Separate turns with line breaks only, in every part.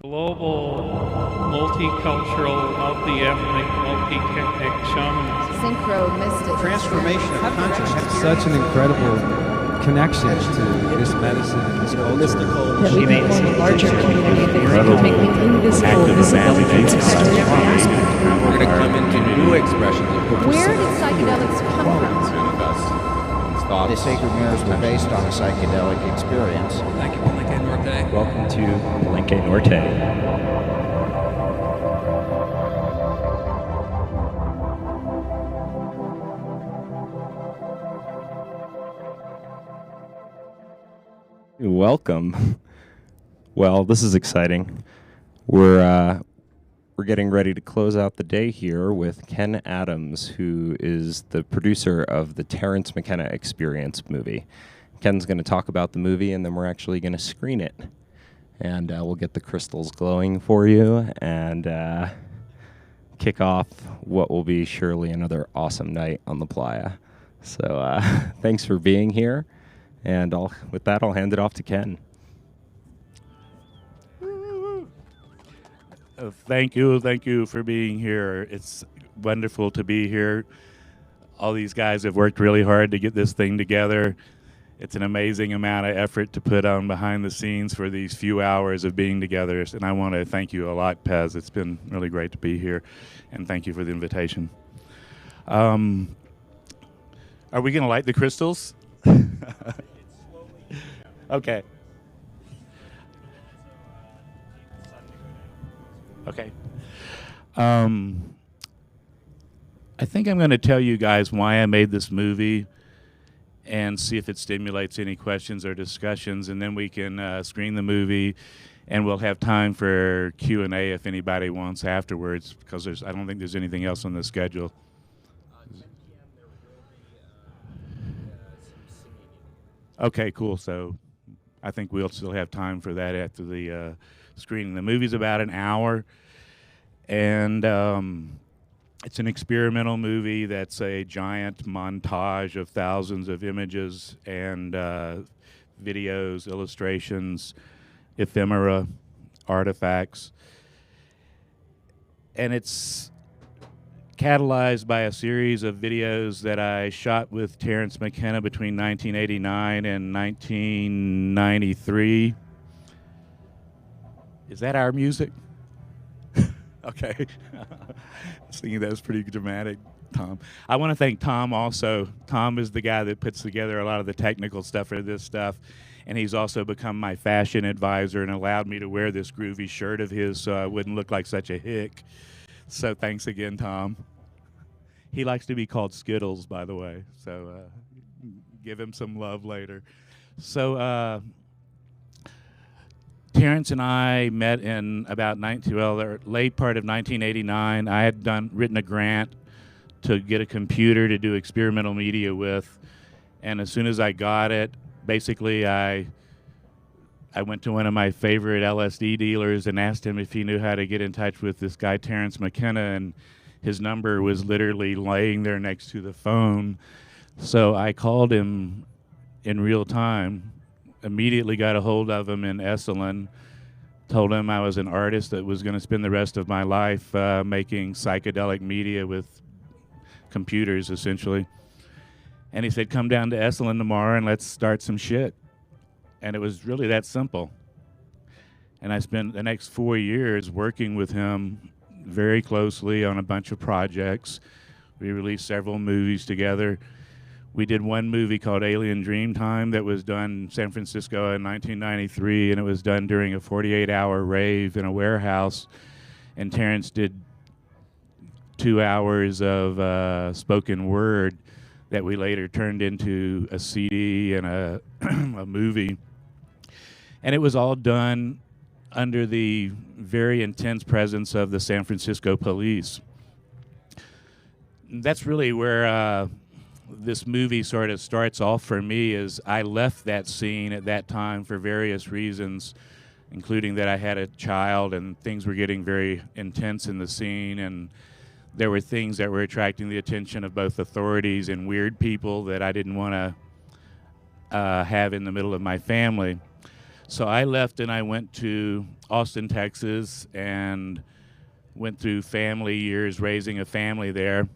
global, multicultural, multi-ethnic, multi-ethnic shamans.
Synchro mystic.
Transformation of consciousness.
Such an incredible connection to this medicine and this culture.
Mystical.
That we can form a larger community that can make the invisible visible and external aspect.
We're going to come into new expressions of
Where did psychedelics come from?
The sacred mirrors were based on a psychedelic experience.
Thank you, Palenque Norte.
Welcome to Palenque Norte. Welcome. Well, this is exciting. We're getting ready to close out the day here with Ken Adams, who is the producer of the Terence McKenna Experience movie. Ken's going to talk about the movie, and then we're actually going to screen it. And we'll get the crystals glowing for you and kick off what will be surely another awesome night on the playa. So thanks for being here. And with that, I'll hand it off to Ken.
Thank you for being here. It's wonderful to be here. All these guys have worked really hard to get this thing together. It's an amazing amount of effort to put on behind the scenes for these few hours of being together. And I want to thank you a lot, Pez. It's been really great to be here. And thank you for the invitation. Are we going to light the crystals? Okay. Okay. I think I'm going to tell you guys why I made this movie and see if it stimulates any questions or discussions, and then we can screen the movie, and we'll have time for Q&A if anybody wants afterwards, because I don't think there's anything else on the schedule. Okay, cool. So I think we'll still have time for that after the screening. The movie's about an hour, and it's an experimental movie that's a giant montage of thousands of images and videos, illustrations, ephemera, artifacts. And it's catalyzed by a series of videos that I shot with Terence McKenna between 1989 and 1993. Is that our music? Okay. I was thinking that was pretty dramatic, Tom. I want to thank Tom also. Tom is the guy that puts together a lot of the technical stuff for this stuff, and he's also become my fashion advisor and allowed me to wear this groovy shirt of his so I wouldn't look like such a hick. So thanks again, Tom. He likes to be called Skittles, by the way, so give him some love later. So Terence and I met in about the late part of 1989. I had written a grant to get a computer to do experimental media with, and as soon as I got it, basically I went to one of my favorite LSD dealers and asked him if he knew how to get in touch with this guy, Terence McKenna, and his number was literally laying there next to the phone. So I called him in real time, immediately got a hold of him in Esalen, told him I was an artist that was going to spend the rest of my life making psychedelic media with computers, essentially. And he said, come down to Esalen tomorrow and let's start some shit. And it was really that simple. And I spent the next 4 years working with him very closely on a bunch of projects. We released several movies together. We did one movie called Alien Dreamtime that was done in San Francisco in 1993, and it was done during a 48-hour rave in a warehouse. And Terence did 2 hours of spoken word that we later turned into a CD and a movie. And it was all done under the very intense presence of the San Francisco police. That's really where this movie sort of starts off for me. Is I left that scene at that time for various reasons, including that I had a child and things were getting very intense in the scene, and there were things that were attracting the attention of both authorities and weird people that I didn't want to have in the middle of my family. So I left and I went to Austin, Texas, and went through family years raising a family there,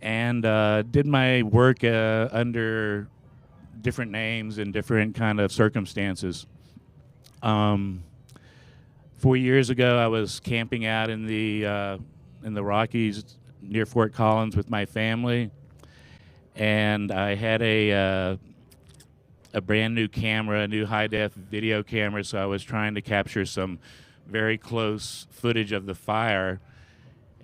and did my work under different names and different kind of circumstances. 4 years ago, I was camping out in the Rockies near Fort Collins with my family, and I had a brand new camera, a new high-def video camera, so I was trying to capture some very close footage of the fire,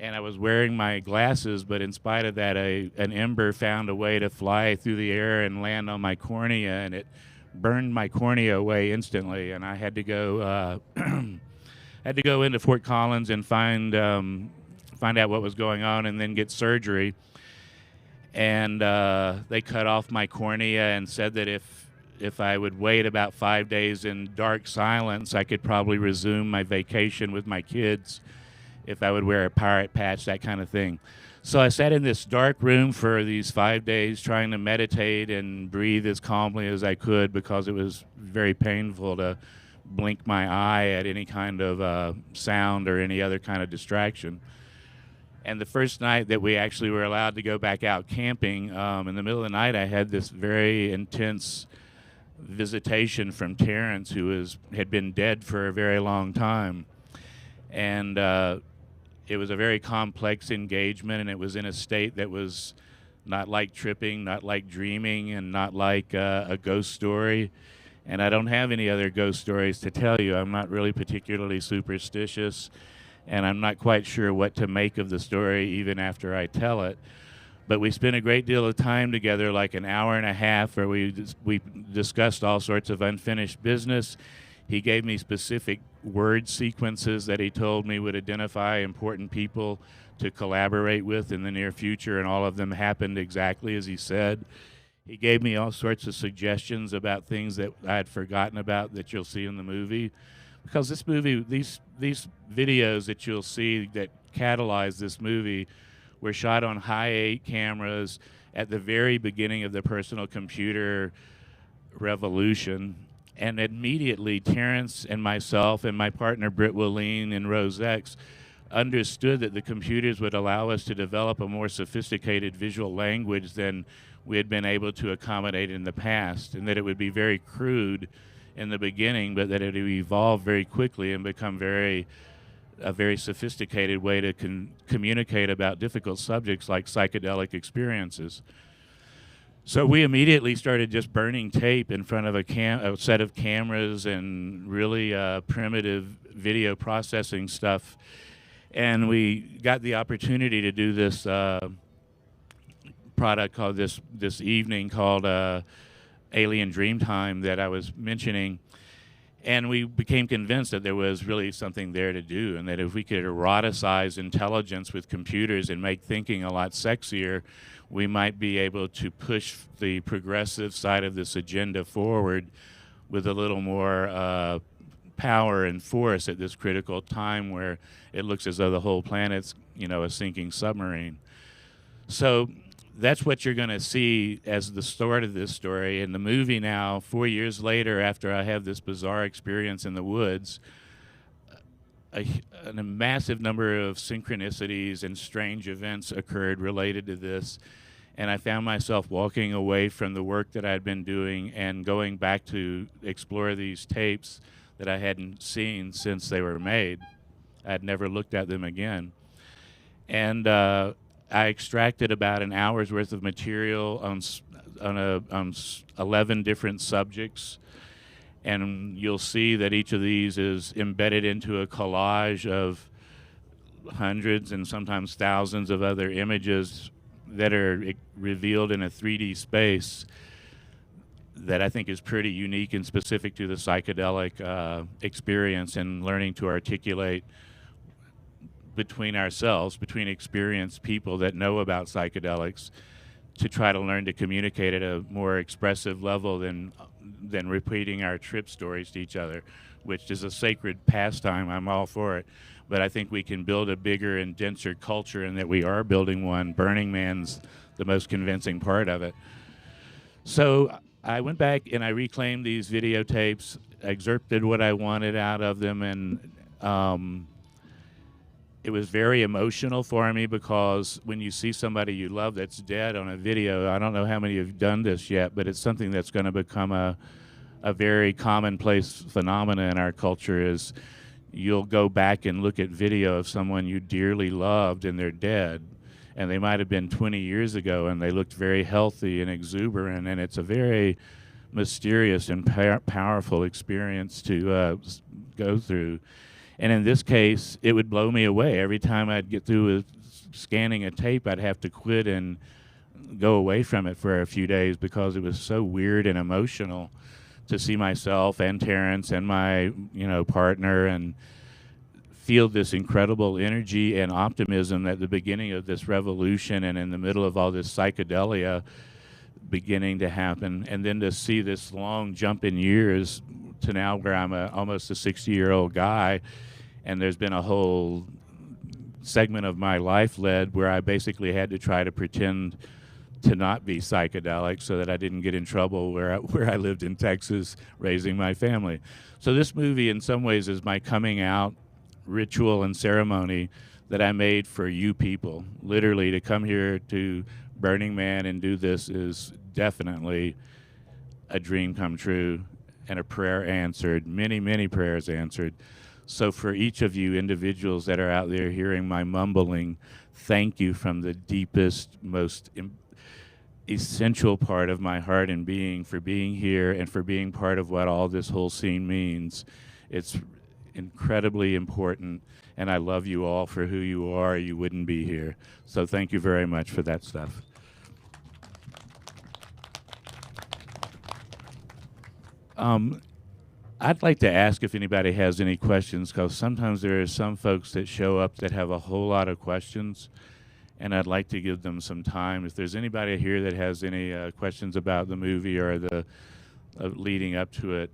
and I was wearing my glasses, but in spite of that, an ember found a way to fly through the air and land on my cornea, and it burned my cornea away instantly, and I had to go into Fort Collins and find out what was going on and then get surgery. And they cut off my cornea and said that if I would wait about 5 days in dark silence, I could probably resume my vacation with my kids if I would wear a pirate patch, that kind of thing. So I sat in this dark room for these 5 days trying to meditate and breathe as calmly as I could, because it was very painful to blink my eye at any kind of sound or any other kind of distraction. And the first night that we actually were allowed to go back out camping, in the middle of the night, I had this very intense visitation from Terence, who had been dead for a very long time. And it was a very complex engagement, and it was in a state that was not like tripping, not like dreaming, and not like a ghost story. And I don't have any other ghost stories to tell you. I'm not really particularly superstitious, and I'm not quite sure what to make of the story even after I tell it. But we spent a great deal of time together, like an hour and a half, where we discussed all sorts of unfinished business. He gave me specific word sequences that he told me would identify important people to collaborate with in the near future, and all of them happened exactly as he said. He gave me all sorts of suggestions about things that I had forgotten about that you'll see in the movie. Because this movie, these videos that you'll see that catalyze this movie were shot on high-8 cameras at the very beginning of the personal computer revolution. And immediately, Terence and myself and my partner Britt Willeen and Rose X understood that the computers would allow us to develop a more sophisticated visual language than we had been able to accommodate in the past, and that it would be very crude in the beginning, but that it would evolve very quickly and become a very sophisticated way to communicate about difficult subjects like psychedelic experiences. So we immediately started just burning tape in front of a set of cameras and really primitive video processing stuff. And we got the opportunity to do this product called this evening called Alien Dreamtime that I was mentioning. And we became convinced that there was really something there to do, and that if we could eroticize intelligence with computers and make thinking a lot sexier, we might be able to push the progressive side of this agenda forward with a little more power and force at this critical time where it looks as though the whole planet's, a sinking submarine. So that's what you're going to see as the start of this story. In the movie now, 4 years later, after I have this bizarre experience in the woods, a massive number of synchronicities and strange events occurred related to this. And I found myself walking away from the work that I'd been doing and going back to explore these tapes that I hadn't seen since they were made. I'd never looked at them again. And I extracted about an hour's worth of material on 11 different subjects. And you'll see that each of these is embedded into a collage of hundreds and sometimes thousands of other images that are revealed in a 3D space that I think is pretty unique and specific to the psychedelic experience, and learning to articulate between ourselves, between experienced people that know about psychedelics, to try to learn to communicate at a more expressive level than repeating our trip stories to each other, which is a sacred pastime. I'm all for it. But I think we can build a bigger and denser culture, and that we are building one. Burning Man's the most convincing part of it. So I went back and I reclaimed these videotapes, excerpted what I wanted out of them, and it was very emotional for me because when you see somebody you love that's dead on a video, I don't know how many have done this yet, but it's something that's going to become a very commonplace phenomena in our culture is you'll go back and look at video of someone you dearly loved and they're dead. And they might have been 20 years ago and they looked very healthy and exuberant. And it's a very mysterious and powerful experience to go through. And in this case, it would blow me away. Every time I'd get through with scanning a tape, I'd have to quit and go away from it for a few days because it was so weird and emotional to see myself and Terence and my, partner and feel this incredible energy and optimism at the beginning of this revolution and in the middle of all this psychedelia beginning to happen. And then to see this long jump in years to now where I'm almost a 60-year-old guy, and there's been a whole segment of my life led where I basically had to try to pretend to not be psychedelic so that I didn't get in trouble where I lived in Texas raising my family. So this movie in some ways is my coming out ritual and ceremony that I made for you people. Literally, to come here to Burning Man and do this is definitely a dream come true and a prayer answered, many, many prayers answered. So for each of you individuals that are out there hearing my mumbling, thank you from the deepest, most essential part of my heart and being for being here and for being part of what all this whole scene means. It's incredibly important, and I love you all for who you are. You wouldn't be here. So thank you very much for that stuff. I'd like to ask if anybody has any questions, because sometimes there are some folks that show up that have a whole lot of questions, and I'd like to give them some time. If there's anybody here that has any questions about the movie or the leading up to it,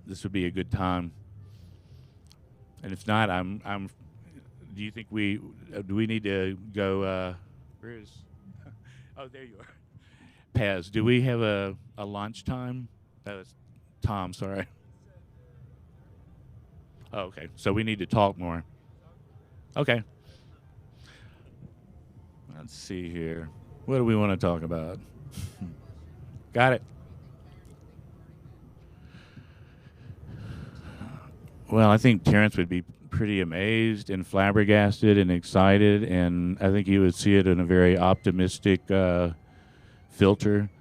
this would be a good time. And if not, do you think do we need to go, where is, oh, there you are. Paz, do we have a launch time? That's Tom, sorry. Oh, okay, so we need to talk more. Okay. Let's see here. What do we want to talk about? Got it. Well, I think Terence would be pretty amazed and flabbergasted and excited, and I think he would see it in a very optimistic filter.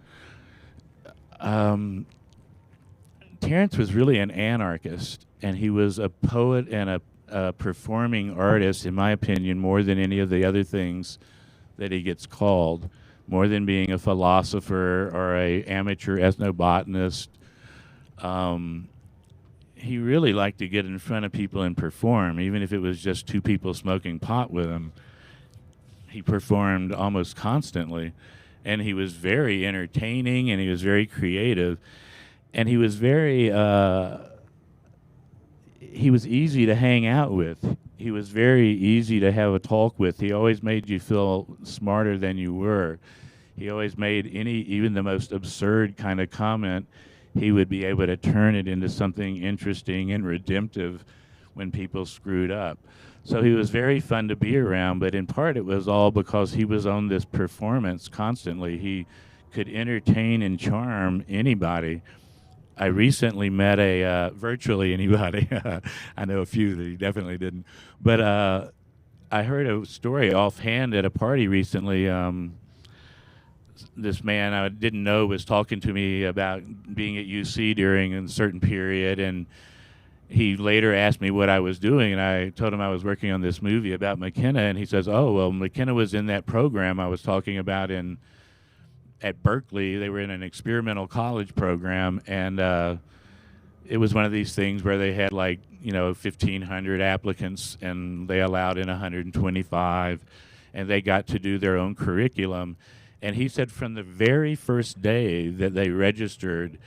Terence was really an anarchist, and he was a poet and a performing artist, in my opinion, more than any of the other things that he gets called, more than being a philosopher or a amateur ethnobotanist. He really liked to get in front of people and perform, even if it was just two people smoking pot with him. He performed almost constantly, and he was very entertaining, and he was very creative, and he was very, he was easy to hang out with. He was very easy to have a talk with. He always made you feel smarter than you were. He always made even the most absurd kind of comment, he would be able to turn it into something interesting and redemptive when people screwed up. So he was very fun to be around, but in part it was all because he was on this performance constantly. He could entertain and charm anybody. I recently met virtually anybody. I know a few that he definitely didn't. But I heard a story offhand at a party recently. This man I didn't know was talking to me about being at UC during a certain period, and he later asked me what I was doing, and I told him I was working on this movie about McKenna, and he says, oh, well, McKenna was in that program I was talking about at Berkeley. They were in an experimental college program, and it was one of these things where they had 1,500 applicants, and they allowed in 125, and they got to do their own curriculum. And he said from the very first day that they registered,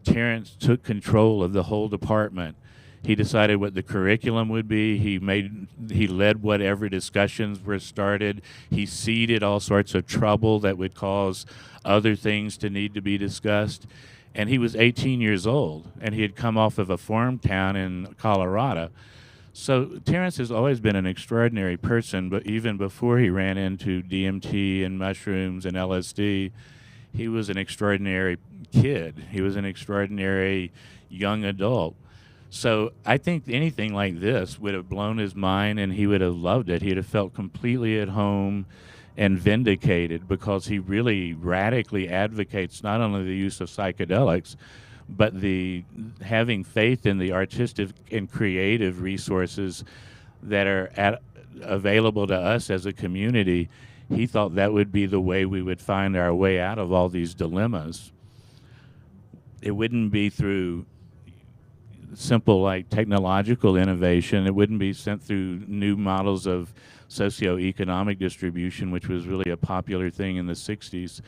Terence took control of the whole department. He decided what the curriculum would be. He led whatever discussions were started. He seeded all sorts of trouble that would cause other things to need to be discussed. And he was 18 years old, and he had come off of a farm town in Colorado. So Terence has always been an extraordinary person, but even before he ran into DMT and mushrooms and LSD, he was an extraordinary kid. He was an extraordinary young adult. So I think anything like this would have blown his mind, and he would have loved it. He'd have felt completely at home and vindicated, because he really radically advocates not only the use of psychedelics, but the having faith in the artistic and creative resources that are available to us as a community. He thought that would be the way we would find our way out of all these dilemmas. It wouldn't be through simple like technological innovation. It wouldn't be sent through new models of socioeconomic distribution, which was really a popular thing in the 60s.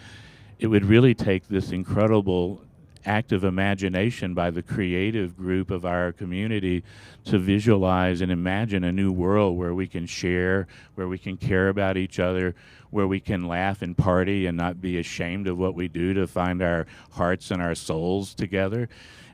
It would really take this incredible active imagination by the creative group of our community to visualize and imagine a new world where we can share, where we can care about each other, where we can laugh and party and not be ashamed of what we do to find our hearts and our souls together.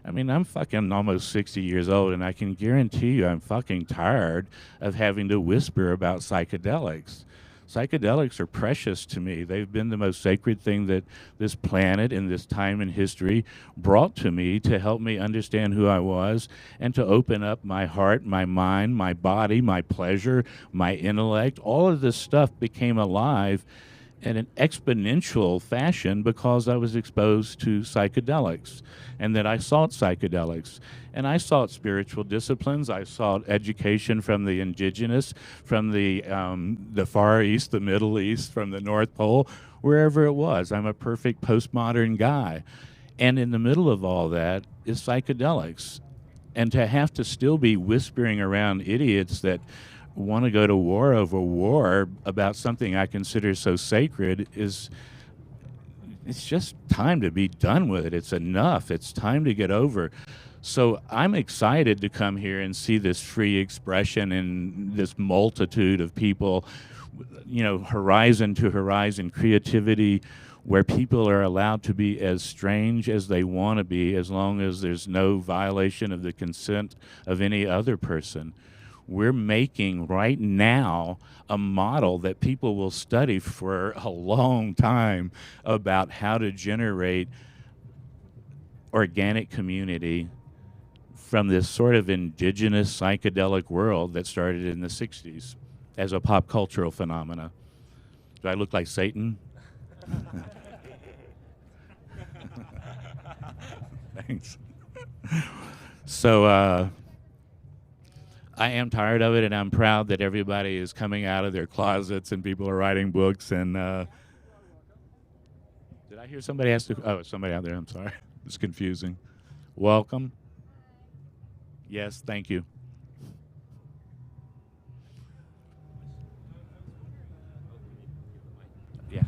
I mean, I'm fucking almost 60 years old, and I can guarantee you I'm fucking tired of having to whisper about psychedelics. Psychedelics are precious to me. They've been the most sacred thing that this planet and this time in history brought to me to help me understand who I was and to open up my heart, my mind, my body, my pleasure, my intellect. All of this stuff became alive in an exponential fashion because I was exposed to psychedelics and that I sought psychedelics. And I sought spiritual disciplines. I sought education from the indigenous, from the Far East, the Middle East, from the North Pole, wherever it was. I'm a perfect postmodern guy. And in the middle of all that is psychedelics. And to have to still be whispering around idiots that want to go to war over war about something I consider so sacred it's just time to be done with it. It's enough. It's time to get over. So I'm excited to come here and see this free expression and this multitude of people, you know, horizon to horizon creativity, where people are allowed to be as strange as they want to be as long as there's no violation of the consent of any other person. We're making right now a model that people will study for a long time about how to generate organic community from this sort of indigenous psychedelic world that started in the 60s as a pop cultural phenomena. Do I look like Satan? Thanks. So I am tired of it, and I'm proud that everybody is coming out of their closets and people are writing books. And did I hear somebody ask? Oh, somebody out there. I'm sorry. It's confusing. Welcome. Yes, thank you. Yeah.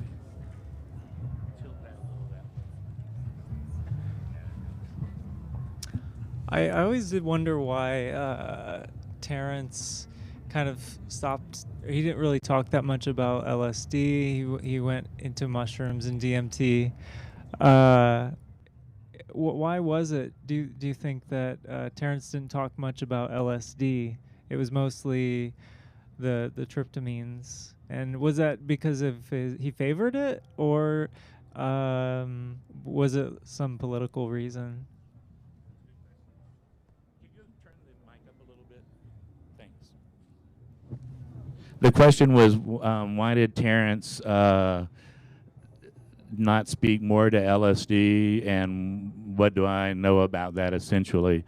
I always did wonder why Terence kind of stopped. He didn't really talk that much about LSD. He went into mushrooms and DMT. Why was it? Do you think that Terence didn't talk much about LSD? It was mostly the tryptamines, and was that because of he favored it, or was it some political reason?
Can you turn the mic up a little bit? Thanks. The question was, why did Terence not speak more to LSD, and what do I know about that essentially?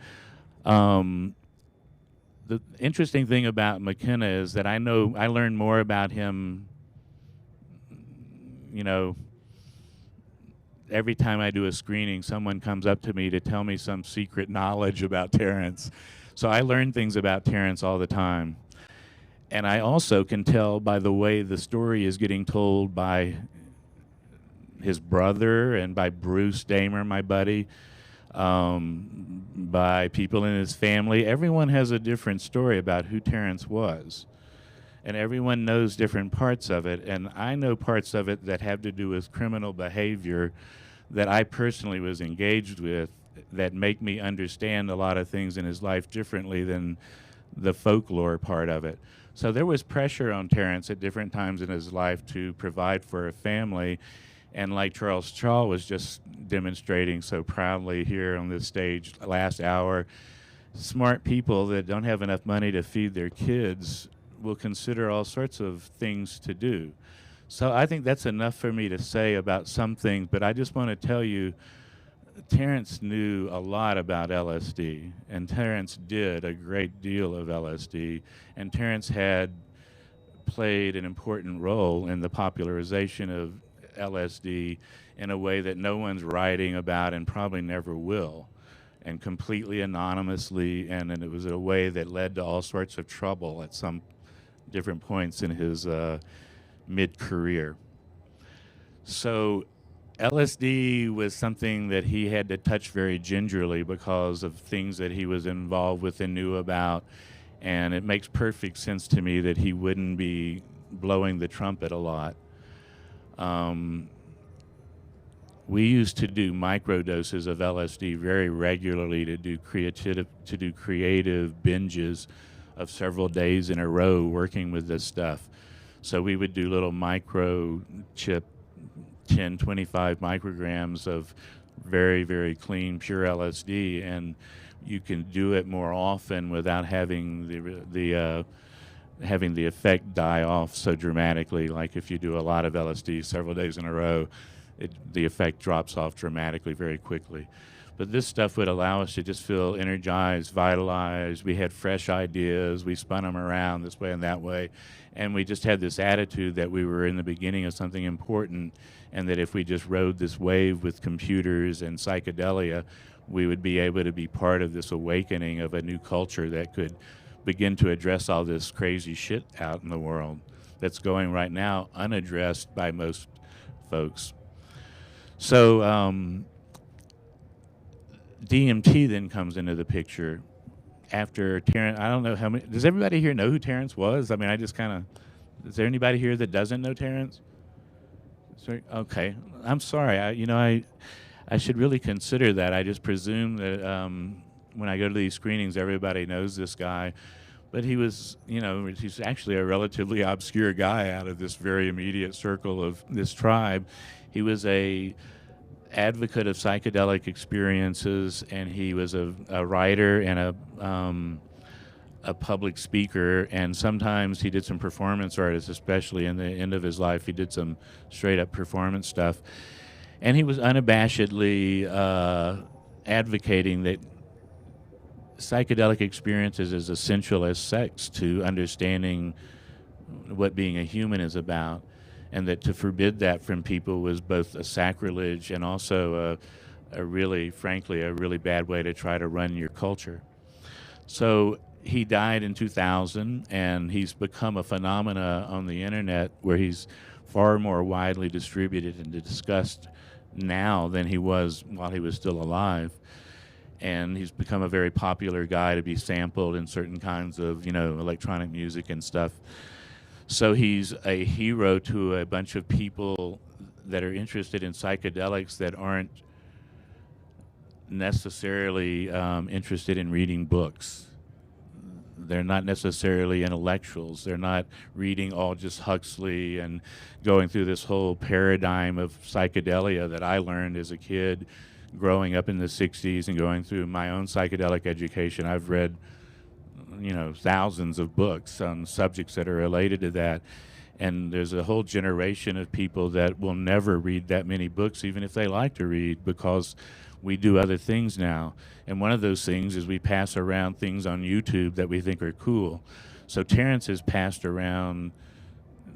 The interesting thing about McKenna is that I learned more about him, you know, every time I do a screening, someone comes up to me to tell me some secret knowledge about Terence. So I learn things about Terence all the time. And I also can tell by the way the story is getting told by his brother and by Bruce Damer, my buddy. by people in his family. Everyone has a different story about who Terence was. And everyone knows different parts of it. And I know parts of it that have to do with criminal behavior that I personally was engaged with that make me understand a lot of things in his life differently than the folklore part of it. So there was pressure on Terence at different times in his life to provide for a family. And like Charles Shaw was just demonstrating so proudly here on this stage last hour, smart people that don't have enough money to feed their kids will consider all sorts of things to do. So I think that's enough for me to say about some things, but I just want to tell you, Terence knew a lot about LSD, and Terence did a great deal of LSD, and Terence had played an important role in the popularization of LSD in a way that no one's writing about and probably never will, and completely anonymously, and it was a way that led to all sorts of trouble at some different points in his mid-career. So LSD was something that he had to touch very gingerly because of things that he was involved with and knew about, and it makes perfect sense to me that he wouldn't be blowing the trumpet a lot. We used to do microdoses of LSD very regularly to do creative binges of several days in a row working with this stuff. So we would do little micro chip, 10, 25 micrograms of very, very clean, pure LSD, and you can do it more often without having the effect die off so dramatically. Like if you do a lot of LSD several days in a row, the effect drops off dramatically very quickly. But this stuff would allow us to just feel energized, vitalized. We had fresh ideas. We spun them around this way and that way. And we just had this attitude that we were in the beginning of something important, and that if we just rode this wave with computers and psychedelia, we would be able to be part of this awakening of a new culture that could begin to address all this crazy shit out in the world that's going right now unaddressed by most folks. So DMT then comes into the picture after Terence. I don't know how many. Does everybody here know who Terence was? I mean, I just kind of. Is there anybody here that doesn't know Terence? Okay, I'm sorry. I should really consider that. I just presume that when I go to these screenings, everybody knows this guy. But he was, he's actually a relatively obscure guy out of this very immediate circle of this tribe. He was a advocate of psychedelic experiences, and he was a writer and a public speaker, and sometimes he did some performance artists, especially in the end of his life. He did some straight-up performance stuff. And he was unabashedly advocating that psychedelic experiences is essential as sex to understanding what being a human is about, and that to forbid that from people was both a sacrilege and also a really bad way to try to run your culture. So he died in 2000, and he's become a phenomena on the internet where he's far more widely distributed and discussed now than he was while he was still alive. And he's become a very popular guy to be sampled in certain kinds of, electronic music and stuff. So he's a hero to a bunch of people that are interested in psychedelics that aren't necessarily interested in reading books. They're not necessarily intellectuals. They're not reading all just Huxley and going through this whole paradigm of psychedelia that I learned as a kid growing up in the 60s and going through my own psychedelic education. I've read thousands of books on subjects that are related to that, and there's a whole generation of people that will never read that many books, even if they like to read, because we do other things now. And one of those things is we pass around things on YouTube that we think are cool. So Terence has passed around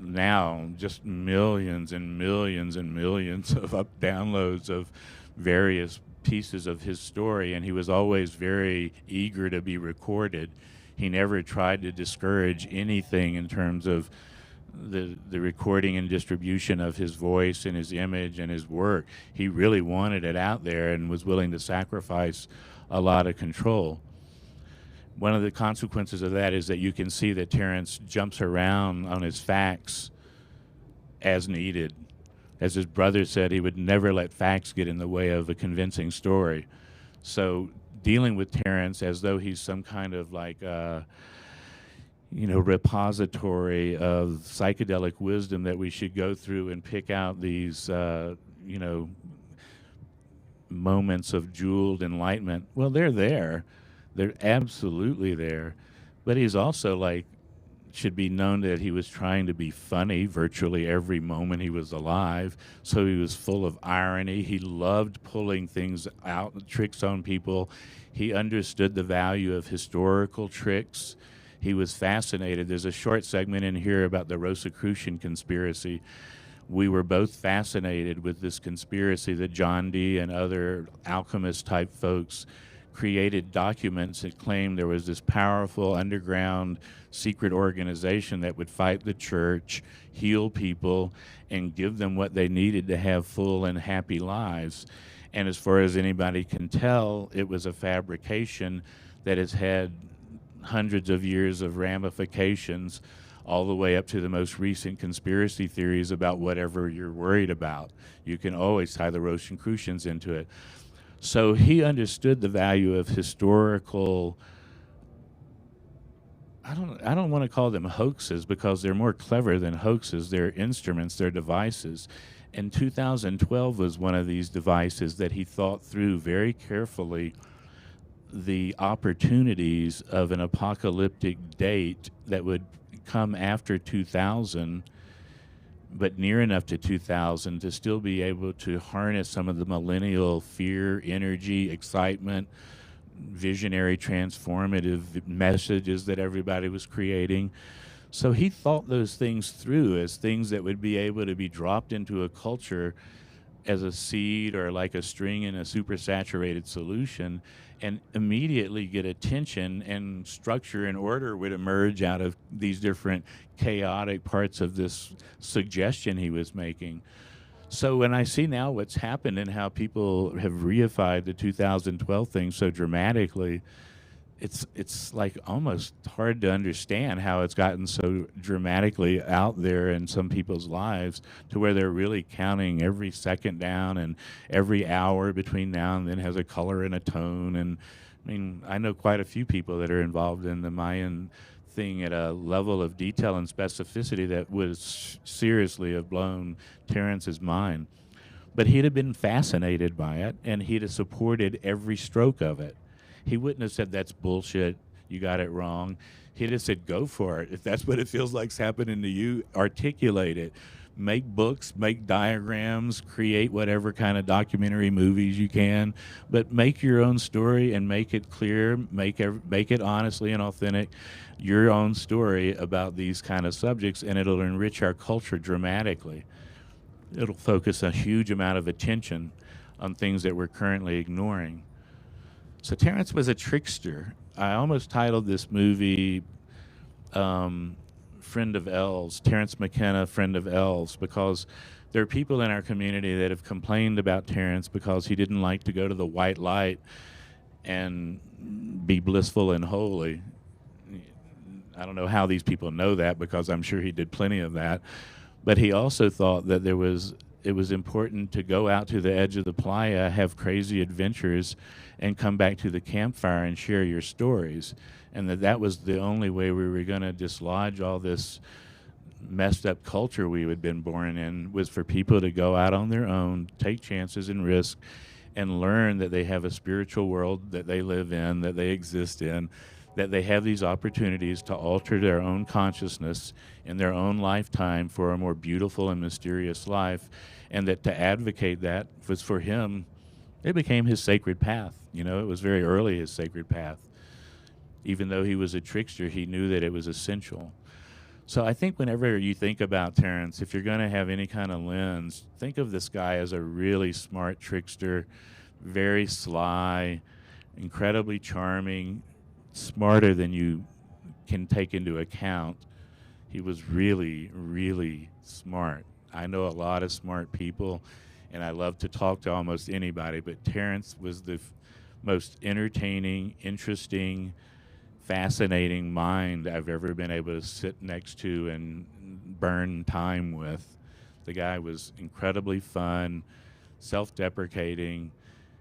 now just millions and millions and millions of downloads of various pieces of his story, and he was always very eager to be recorded. He never tried to discourage anything in terms of the recording and distribution of his voice and his image and his work. He really wanted it out there and was willing to sacrifice a lot of control. One of the consequences of that is that you can see that Terence jumps around on his facts as needed. As his brother said, he would never let facts get in the way of a convincing story. So dealing with Terence as though he's some kind of like repository of psychedelic wisdom that we should go through and pick out these moments of jeweled enlightenment. Well, they're there. They're absolutely there. But he's also should be known that he was trying to be funny virtually every moment he was alive. So he was full of irony. He loved pulling things out, tricks on people. He understood the value of historical tricks. He was fascinated. There's a short segment in here about the Rosicrucian conspiracy. We were both fascinated with this conspiracy that John Dee and other alchemist-type folks created documents that claimed there was this powerful underground secret organization that would fight the church, heal people, and give them what they needed to have full and happy lives. And as far as anybody can tell, it was a fabrication that has had hundreds of years of ramifications all the way up to the most recent conspiracy theories about whatever you're worried about. You can always tie the Rosicrucians into it. So he understood the value of historical, I don't want to call them hoaxes because they're more clever than hoaxes. They're instruments, they're devices. And 2012 was one of these devices that he thought through very carefully the opportunities of an apocalyptic date that would come after 2000, but near enough to 2000 to still be able to harness some of the millennial fear, energy, excitement, visionary, transformative messages that everybody was creating. So he thought those things through as things that would be able to be dropped into a culture as a seed or like a string in a supersaturated solution, and immediately get attention, and structure and order would emerge out of these different chaotic parts of this suggestion he was making. So when I see now what's happened and how people have reified the 2012 thing so dramatically, it's like almost hard to understand how it's gotten so dramatically out there in some people's lives to where they're really counting every second down, and every hour between now and then has a color and a tone. And I mean, I know quite a few people that are involved in the Mayan thing at a level of detail and specificity that would seriously have blown Terence's mind. But he'd have been fascinated by it, and he'd have supported every stroke of it. He wouldn't have said, that's bullshit, you got it wrong. He'd have said, go for it. If that's what it feels like's happening to you, articulate it. Make books, make diagrams, create whatever kind of documentary movies you can, but make your own story and make it clear, make it honestly and authentic, your own story about these kind of subjects, and it'll enrich our culture dramatically. It'll focus a huge amount of attention on things that we're currently ignoring. So Terence was a trickster. I almost titled this movie Friend of Elves, Terence McKenna, Friend of Elves, because there are people in our community that have complained about Terence because he didn't like to go to the white light and be blissful and holy. I don't know how these people know that, because I'm sure he did plenty of that. But he also thought that it was important to go out to the edge of the playa, have crazy adventures, and come back to the campfire and share your stories. And that was the only way we were going to dislodge all this messed up culture we had been born in, was for people to go out on their own, take chances and risk, and learn that they have a spiritual world that they live in, that they exist in, that they have these opportunities to alter their own consciousness in their own lifetime for a more beautiful and mysterious life, and that to advocate that was, for him, it became his sacred path. You know, it was very early his sacred path. Even though he was a trickster, he knew that it was essential. So I think whenever you think about Terence, if you're going to have any kind of lens, think of this guy as a really smart trickster, very sly, incredibly charming, smarter than you can take into account. He was really, really smart. I know a lot of smart people, and I love to talk to almost anybody, but Terence was the most entertaining, interesting, fascinating mind I've ever been able to sit next to and burn time with. The guy was incredibly fun, self-deprecating,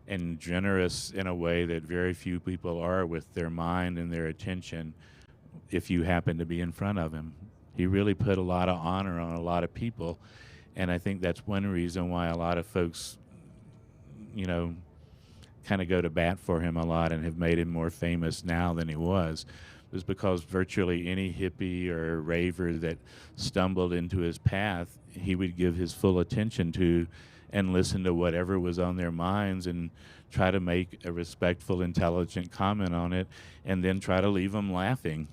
and generous in a way that very few people are with their mind and their attention if you happen to be in front of him. He really put a lot of honor on a lot of people, and I think that's one reason why a lot of folks, you know, kind of go to bat for him a lot and have made him more famous now than he was because virtually any hippie or raver that stumbled into his path, he would give his full attention to and listen to whatever was on their minds and try to make a respectful, intelligent comment on it and then try to leave them laughing.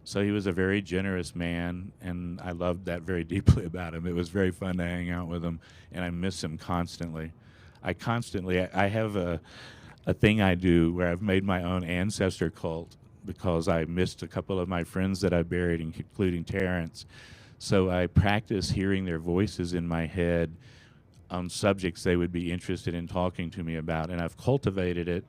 So he was a very generous man, and I loved that very deeply about him. It was very fun to hang out with him, and I miss him constantly. I have a thing I do where I've made my own ancestor cult because I missed a couple of my friends that I buried, including Terence. So I practice hearing their voices in my head on subjects they would be interested in talking to me about, and I've cultivated it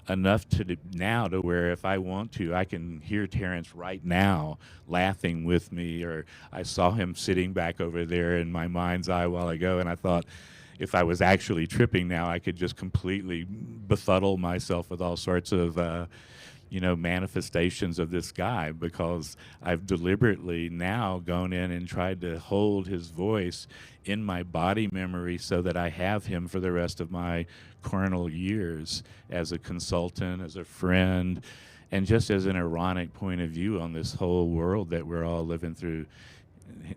enough to now to where if I want to, I can hear Terence right now laughing with me, or I saw him sitting back over there in my mind's eye a while ago, and I thought, if I was actually tripping now, I could just completely befuddle myself with all sorts of, manifestations of this guy, because I've deliberately now gone in and tried to hold his voice in my body memory so that I have him for the rest of my carnal years as a consultant, as a friend, and just as an ironic point of view on this whole world that we're all living through.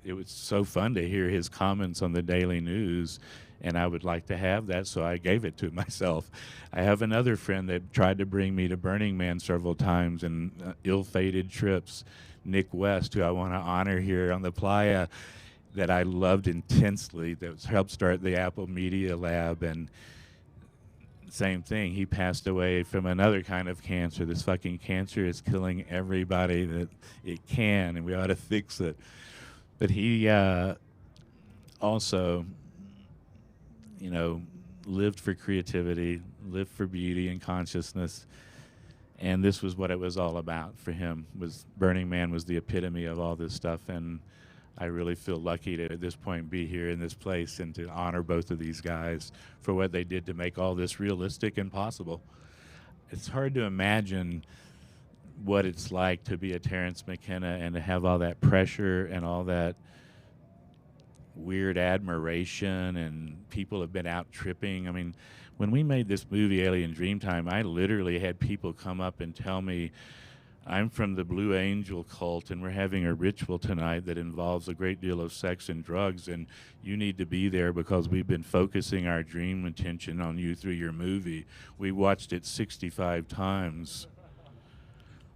It was so fun to hear his comments on the daily news, and I would like to have that, so I gave it to myself. I have another friend that tried to bring me to Burning Man several times in ill-fated trips, Nick West, who I want to honor here on the playa, that I loved intensely, that helped start the Apple Media Lab, and same thing. He passed away from another kind of cancer. This fucking cancer is killing everybody that it can, and we ought to fix it. But he also, lived for creativity, lived for beauty and consciousness, and this was what it was all about for him. Was Burning Man was the epitome of all this stuff, and I really feel lucky to, at this point, be here in this place and to honor both of these guys for what they did to make all this realistic and possible. It's hard to imagine what it's like to be a Terence McKenna and to have all that pressure and all that weird admiration, and people have been out tripping. I mean, when we made this movie, Alien Dreamtime, I literally had people come up and tell me, I'm from the Blue Angel cult, and we're having a ritual tonight that involves a great deal of sex and drugs, and you need to be there because we've been focusing our dream attention on you through your movie. We watched it 65 times.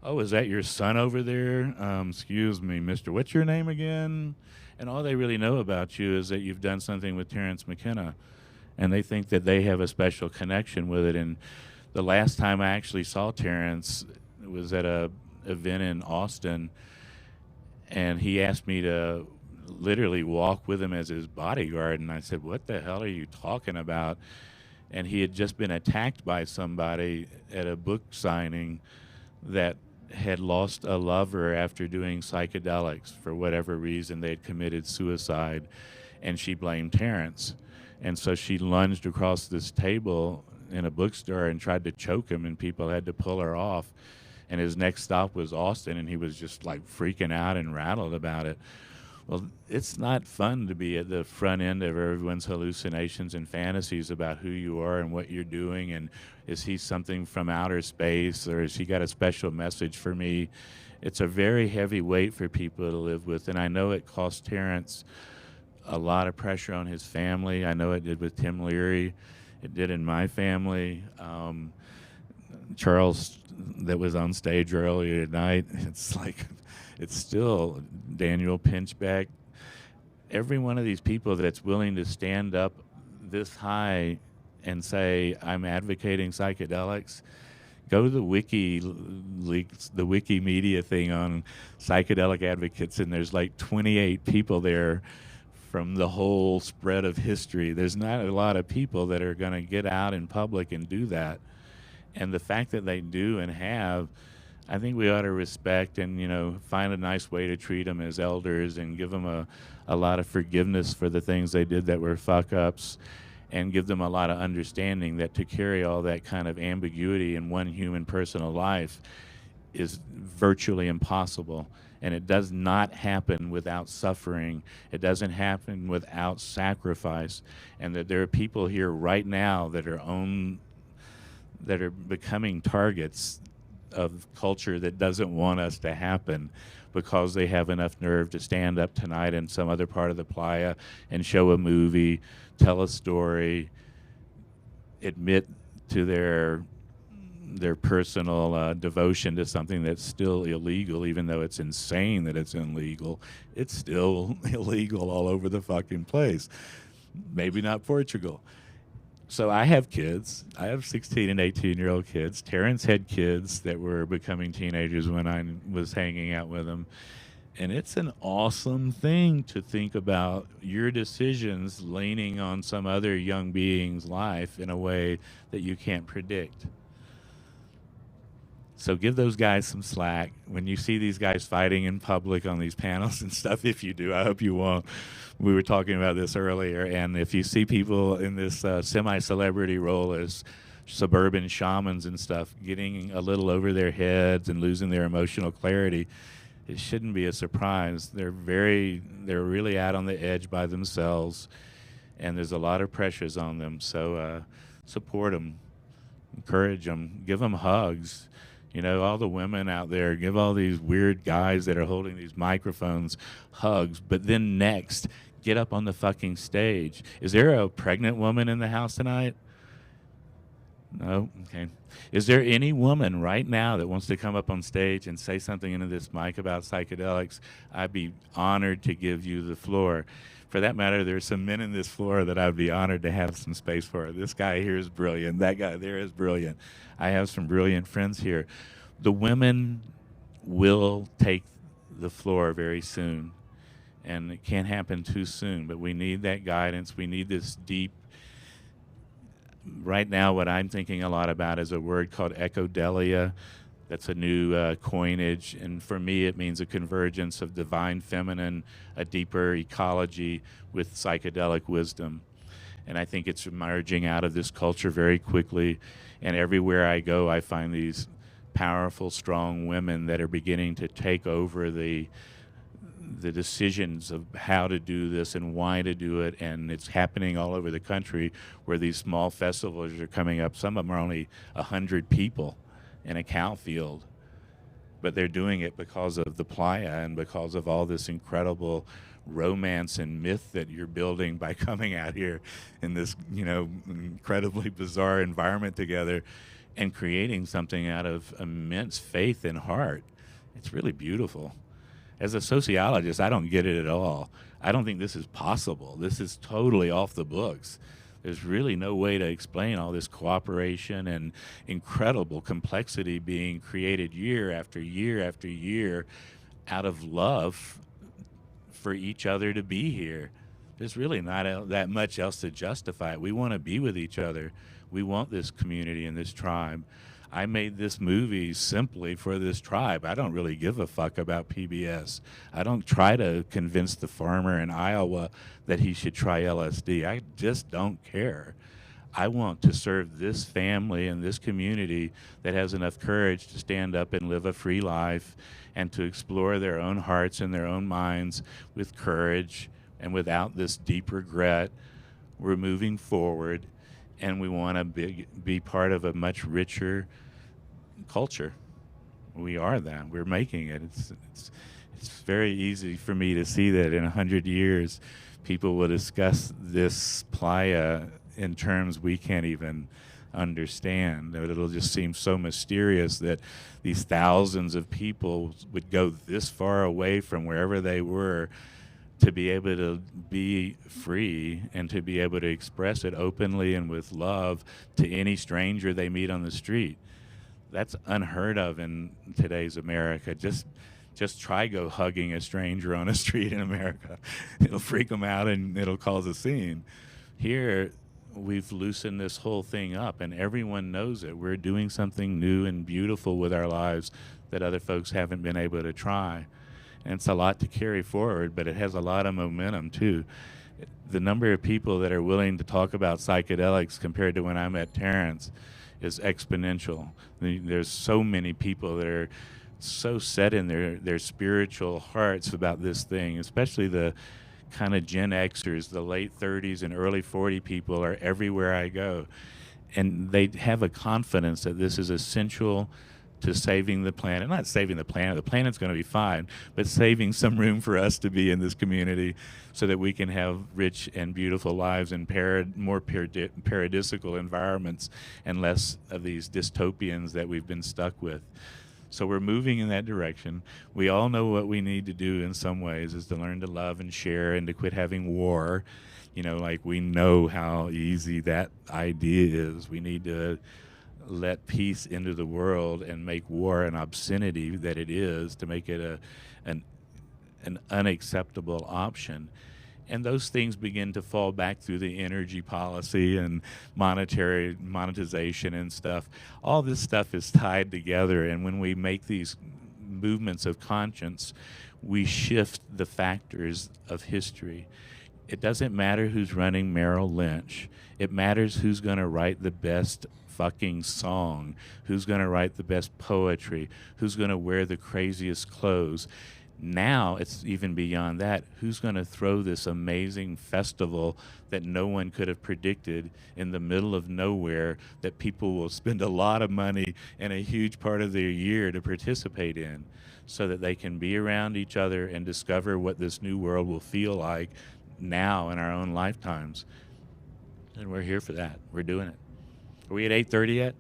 Oh, is that your son over there? Excuse me, mister, what's your name again? And all they really know about you is that you've done something with Terence McKenna, and they think that they have a special connection with it. And the last time I actually saw Terence was at a event in Austin, and he asked me to literally walk with him as his bodyguard, and I said, what the hell are you talking about? And he had just been attacked by somebody at a book signing that had lost a lover after doing psychedelics. For whatever reason, they had committed suicide, and she blamed Terence. And so she lunged across this table in a bookstore and tried to choke him, and people had to pull her off. And his next stop was Austin, and he was just like freaking out and rattled about it. Well, it's not fun to be at the front end of everyone's hallucinations and fantasies about who you are and what you're doing, and is he something from outer space, or has he got a special message for me? It's a very heavy weight for people to live with, and I know it cost Terence a lot of pressure on his family. I know it did with Tim Leary. It did in my family. Charles, that was on stage earlier tonight, it's still Daniel Pinchbeck. Every one of these people that's willing to stand up this high and say, I'm advocating psychedelics, Go to the the Wikimedia thing on psychedelic advocates, and there's like 28 people there from the whole spread of history. There's not a lot of people that are going to get out in public and do that. And the fact that they do and have, I think we ought to respect and, find a nice way to treat them as elders and give them a lot of forgiveness for the things they did that were fuck-ups, and give them a lot of understanding that to carry all that kind of ambiguity in one human personal life is virtually impossible. And it does not happen without suffering. It doesn't happen without sacrifice. And that there are people here right now that are becoming targets of culture that doesn't want us to happen, because they have enough nerve to stand up tonight in some other part of the playa and show a movie, tell a story, admit to their personal devotion to something that's still illegal, even though it's insane that it's illegal. It's still illegal all over the fucking place. Maybe not Portugal. So I have kids. I have 16 and 18-year-old kids. Terence had kids that were becoming teenagers when I was hanging out with them. And it's an awesome thing to think about your decisions leaning on some other young being's life in a way that you can't predict. So give those guys some slack. When you see these guys fighting in public on these panels and stuff, if you do, I hope you won't. We were talking about this earlier, and if you see people in this semi-celebrity role as suburban shamans and stuff getting a little over their heads and losing their emotional clarity, it shouldn't be a surprise. They're really out on the edge by themselves, and there's a lot of pressures on them. So support them, encourage them, give them hugs. All the women out there, give all these weird guys that are holding these microphones hugs, but then next, get up on the fucking stage. Is there a pregnant woman in the house tonight? No? Okay. Is there any woman right now that wants to come up on stage and say something into this mic about psychedelics? I'd be honored to give you the floor. For that matter, there's some men in this floor that I'd be honored to have some space for. This guy here is brilliant. That guy there is brilliant. I have some brilliant friends here. The women will take the floor very soon, and it can't happen too soon, but we need that guidance. We need this deep. Right now, what I'm thinking a lot about is a word called echodelia. That's a new coinage, and for me it means a convergence of divine feminine, a deeper ecology with psychedelic wisdom. And I think it's emerging out of this culture very quickly, and everywhere I go I find these powerful, strong women that are beginning to take over the decisions of how to do this and why to do it, and it's happening all over the country where these small festivals are coming up. Some of them are only 100 people in a cow field, but they're doing it because of the playa and because of all this incredible romance and myth that you're building by coming out here in this, incredibly bizarre environment together and creating something out of immense faith and heart. It's really beautiful. As a sociologist, I don't get it at all. I don't think this is possible. This is totally off the books. There's really no way to explain all this cooperation and incredible complexity being created year after year after year out of love for each other to be here. There's really not that much else to justify it. We want to be with each other. We want this community and this tribe. I made this movie simply for this tribe. I don't really give a fuck about PBS. I don't try to convince the farmer in Iowa that he should try LSD. I just don't care. I want to serve this family and this community that has enough courage to stand up and live a free life and to explore their own hearts and their own minds with courage and without this deep regret. We're moving forward, and we want to be part of a much richer culture. We are that. We're making it. It's very easy for me to see that in 100 years, people will discuss this playa in terms we can't even understand. It'll just seem so mysterious that these thousands of people would go this far away from wherever they were to be able to be free and to be able to express it openly and with love to any stranger they meet on the street. That's unheard of in today's America. Just try go hugging a stranger on a street in America. It'll freak them out and it'll cause a scene. Here, we've loosened this whole thing up, and everyone knows it. We're doing something new and beautiful with our lives that other folks haven't been able to try. And it's a lot to carry forward, but it has a lot of momentum, too. The number of people that are willing to talk about psychedelics compared to when I met Terence is exponential. There's so many people that are so set in their spiritual hearts about this thing, especially the kind of Gen Xers, the late 30s and early 40 people are everywhere I go. And they have a confidence that this is essential to saving the planet. Not saving the planet's going to be fine, but saving some room for us to be in this community so that we can have rich and beautiful lives in more paradisical environments and less of these dystopians that we've been stuck with. So we're moving in that direction. We all know what we need to do in some ways is to learn to love and share and to quit having war. You know, like we know how easy that idea is. We need to let peace into the world and make war an obscenity that it is, to make it an unacceptable option. And those things begin to fall back through the energy policy and monetization and stuff. All this stuff is tied together, and when we make these movements of conscience, we shift the factors of history. It doesn't matter who's running Merrill Lynch. It matters who's going to write the best fucking song, who's going to write the best poetry, who's going to wear the craziest clothes. Now it's even beyond that. Who's going to throw this amazing festival that no one could have predicted in the middle of nowhere that people will spend a lot of money and a huge part of their year to participate in, so that they can be around each other and discover what this new world will feel like now in our own lifetimes. And we're here for that. We're doing it. Are we at 8:30 yet?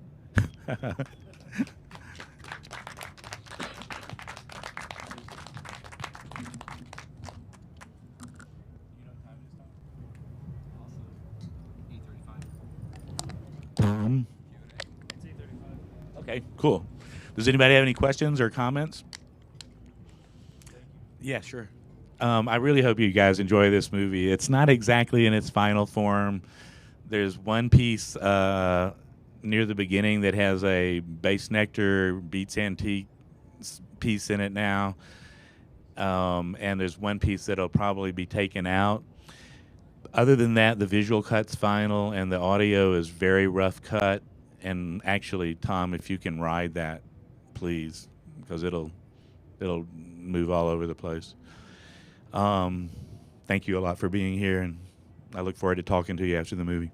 Okay, cool. Does anybody have any questions or comments? Yeah, sure. I really hope you guys enjoy this movie. It's not exactly in its final form. There's one piece near the beginning that has a Bass Nectar Beats Antique piece in it now. And there's one piece that'll probably be taken out. Other than that, the visual cut's final, and the audio is very rough cut. And actually, Tom, if you can ride that, please, because it'll move all over the place. Thank you a lot for being here, and I look forward to talking to you after the movie.